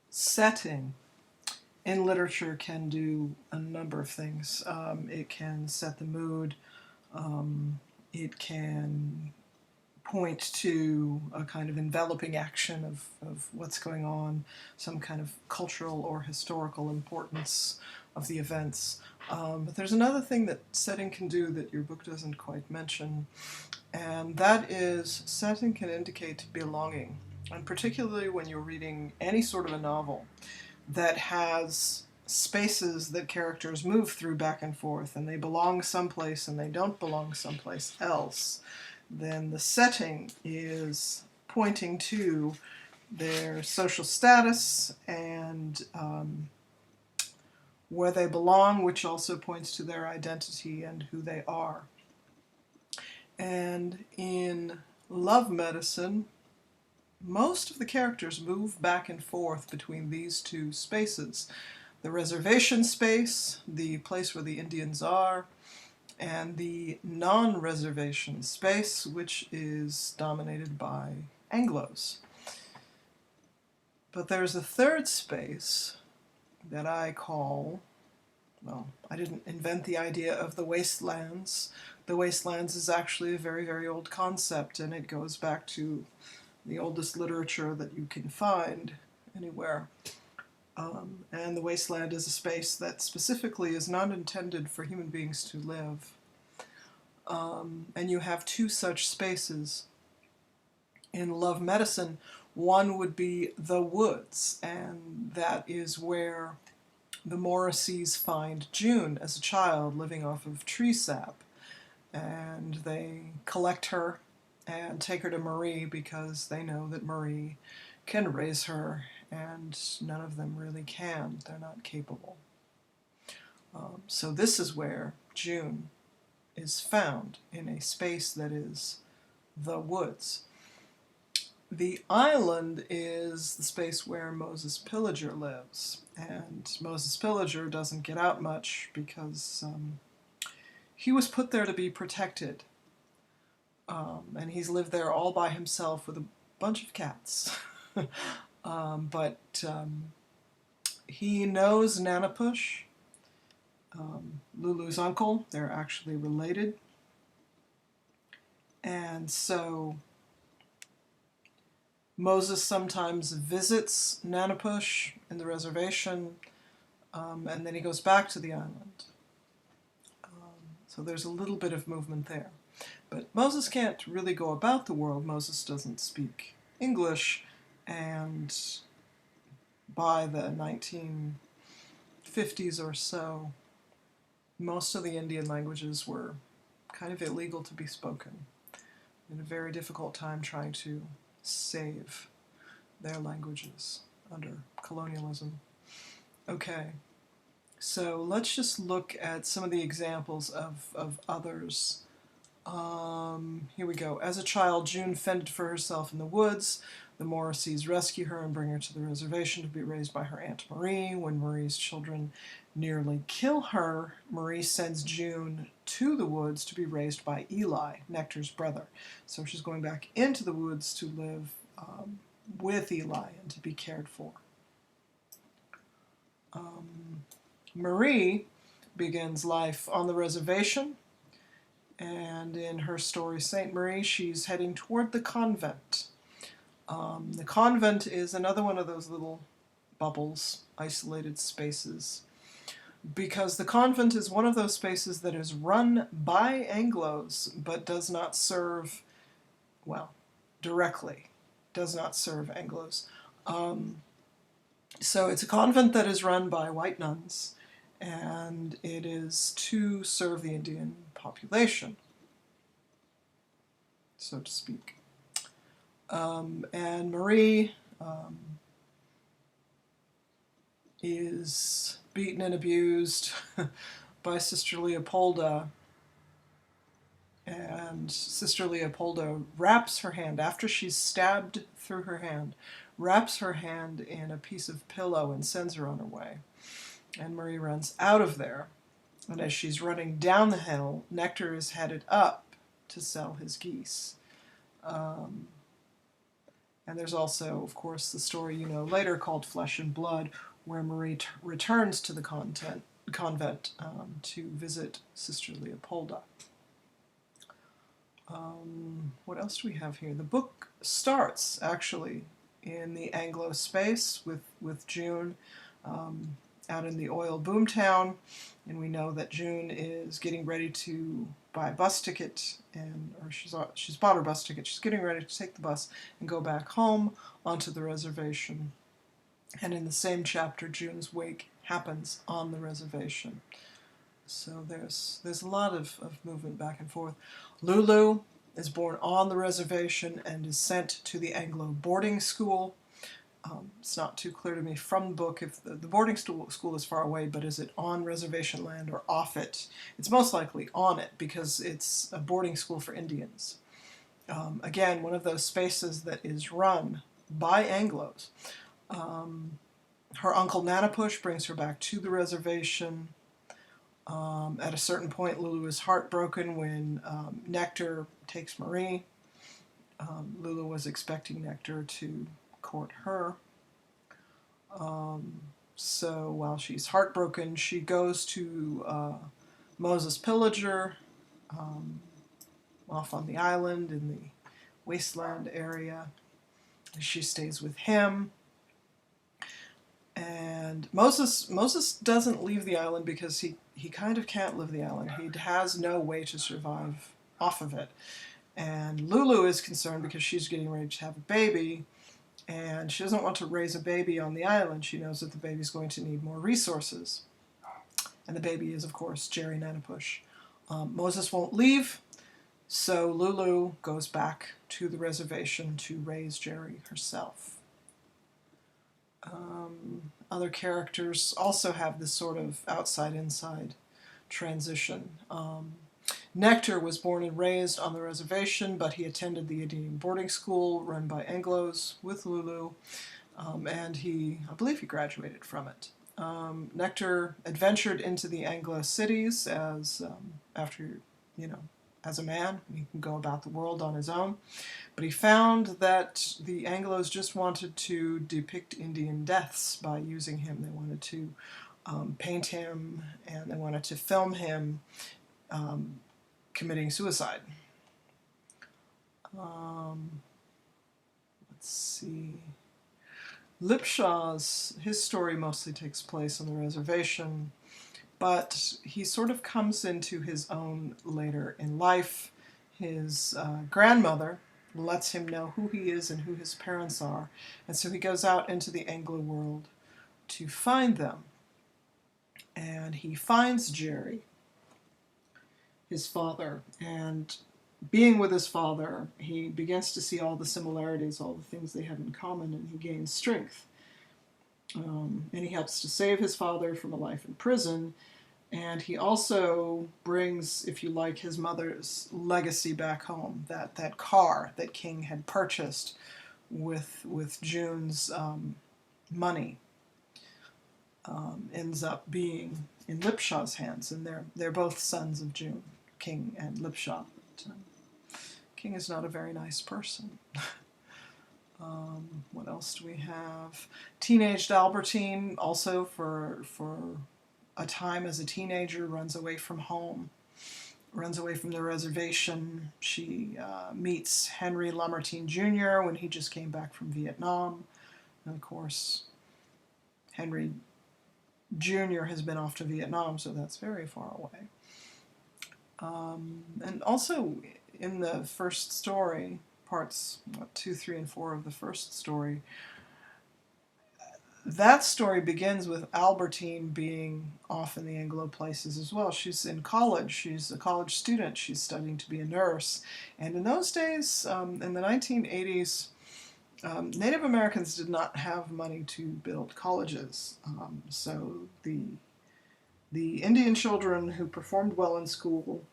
Setting in literature can do a number of things. It can set the mood. It can point to a kind of enveloping action of what's going on, some kind of cultural or historical importance of the events. But there's another thing that setting can do that your book doesn't quite mention, and that is setting can indicate belonging. And particularly when you're reading any sort of a novel that has spaces that characters move through back and forth, and they belong someplace and they don't belong someplace else, then the setting is pointing to their social status and where they belong, which also points to their identity and who they are. And in Love Medicine, most of the characters move back and forth between these two spaces. The reservation space, the place where the Indians are, and the non-reservation space, which is dominated by Anglos. But there's a third space that I call, well, I didn't invent the idea of the wastelands. The wastelands is actually a very, very old concept, and it goes back to the oldest literature that you can find anywhere. And the wasteland is a space that specifically is not intended for human beings to live. And you have two such spaces. In Love Medicine, one would be the woods, and that is where the Morriseys find June as a child living off of tree sap. And they collect her and take her to Marie because they know that Marie can raise her, and none of them really can. They're not capable. So this is where June is found, in a space that is the woods. The island is the space where Moses Pillager lives, and Moses Pillager doesn't get out much because he was put there to be protected. And he's lived there all by himself with a bunch of cats. But he knows Nanapush, Lulu's uncle. They're actually related. And so Moses sometimes visits Nanapush in the reservation, and then he goes back to the island. So there's a little bit of movement there. But Moses can't really go about the world. Moses doesn't speak English, and by the 1950s or so, most of the Indian languages were kind of illegal to be spoken. They had a very difficult time trying to save their languages under colonialism. Okay, so let's just look at some of the examples of others. Here we go. As a child, June fended for herself in the woods. The Morriseys rescue her and bring her to the reservation to be raised by her Aunt Marie. When Marie's children nearly kill her, Marie sends June to the woods to be raised by Eli, Nectar's brother. So she's going back into the woods to live with Eli and to be cared for. Marie begins life on the reservation, and in her story, Saint Marie, she's heading toward the convent. The convent is another one of those little bubbles, isolated spaces, because the convent is one of those spaces that is run by Anglos, but does not serve, well, directly, does not serve Anglos. So it's a convent that is run by white nuns, and it is to serve the Indian population, so to speak. And Marie is beaten and abused by Sister Leopolda, and Sister Leopolda wraps her hand, after she's stabbed through her hand, wraps her hand in a piece of pillow and sends her on her way. And Marie runs out of there, and as she's running down the hill, Nectar is headed up to sell his geese. And there's also, of course, the story you know later called Flesh and Blood, where Marie returns to the convent to visit Sister Leopolda. What else do we have here? The book starts, actually, in the Anglo space with June out in the oil boomtown, and we know that June is getting ready to buy a bus ticket, or she's bought her bus ticket. She's getting ready to take the bus and go back home onto the reservation. And in the same chapter, June's wake happens on the reservation. So there's a lot of movement back and forth. Lulu is born on the reservation and is sent to the Anglo boarding school. It's not too clear to me from the book if the boarding school is far away, but is it on reservation land or off it? It's most likely on it because it's a boarding school for Indians. Again, one of those spaces that is run by Anglos. Her uncle Nanapush brings her back to the reservation. At a certain point, Lulu is heartbroken when Nectar takes Marie. Lulu was expecting Nectar to court her. So while she's heartbroken, she goes to Moses Pillager off on the island in the wasteland area. She stays with him. And Moses doesn't leave the island because he kind of can't leave the island. He has no way to survive off of it. And Lulu is concerned because she's getting ready to have a baby, and she doesn't want to raise a baby on the island. She knows that the baby's going to need more resources. And the baby is, of course, Jerry Nanapush. Moses won't leave, so Lulu goes back to the reservation to raise Jerry herself. Other characters also have this sort of outside-inside transition. Nectar was born and raised on the reservation, but he attended the Indian boarding school run by Anglos with Lulu, and I believe he graduated from it. Nectar adventured into the Anglo cities as a man. He can go about the world on his own. But he found that the Anglos just wanted to depict Indian deaths by using him. They wanted to paint him, and they wanted to film him committing suicide. Let's see. His story mostly takes place on the reservation, but he sort of comes into his own later in life. His grandmother lets him know who he is and who his parents are, and so he goes out into the Anglo world to find them. And he finds Jerry, his father, and being with his father, he begins to see all the similarities, all the things they have in common, and he gains strength. And he helps to save his father from a life in prison, and he also brings, if you like, his mother's legacy back home. That car that King had purchased with June's money ends up being in Lipshaw's hands, and they're both sons of June, King and Lipshaw. But, King is not a very nice person. What else do we have? Teenaged Albertine, also for a time as a teenager, runs away from home, runs away from the reservation. She meets Henry Lamartine Jr. when he just came back from Vietnam. And of course, Henry Jr. has been off to Vietnam, so that's very far away. And also in the first story, parts 2, 3, and 4 of the first story, that story begins with Albertine being off in the Anglo places as well. She's in college. She's a college student. She's studying to be a nurse. And in those days, in the 1980s, Native Americans did not have money to build colleges. So the Indian children who performed well in school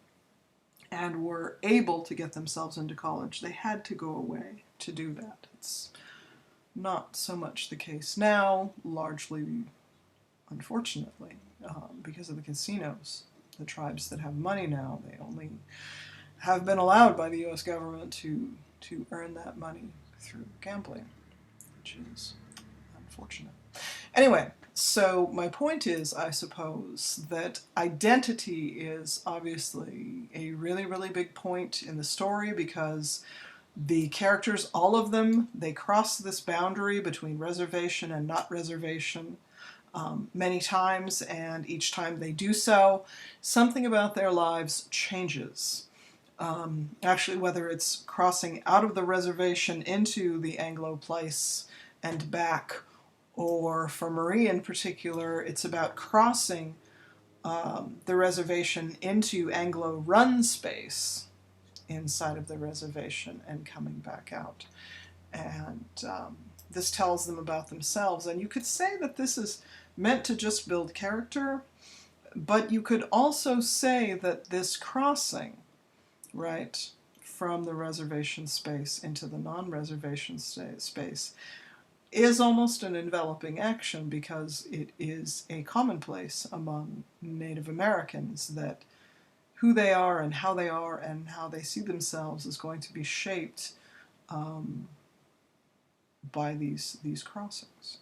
and were able to get themselves into college, they had to go away to do that. It's not so much the case now, largely, unfortunately, because of the casinos. The tribes that have money now, they only have been allowed by the U.S. government to earn that money through gambling, which is unfortunate. Anyway, so my point is, I suppose, that identity is obviously a really, really big point in the story, because the characters, all of them, they cross this boundary between reservation and not reservation many times, and each time they do so, something about their lives changes. Actually, whether it's crossing out of the reservation into the Anglo place and back, or for Marie in particular, it's about crossing the reservation into Anglo run space inside of the reservation and coming back out. And this tells them about themselves. And you could say that this is meant to just build character, but you could also say that this crossing, right, from the reservation space into the non-reservation space is almost an enveloping action, because it is a commonplace among Native Americans that who they are and how they see themselves is going to be shaped by these crossings.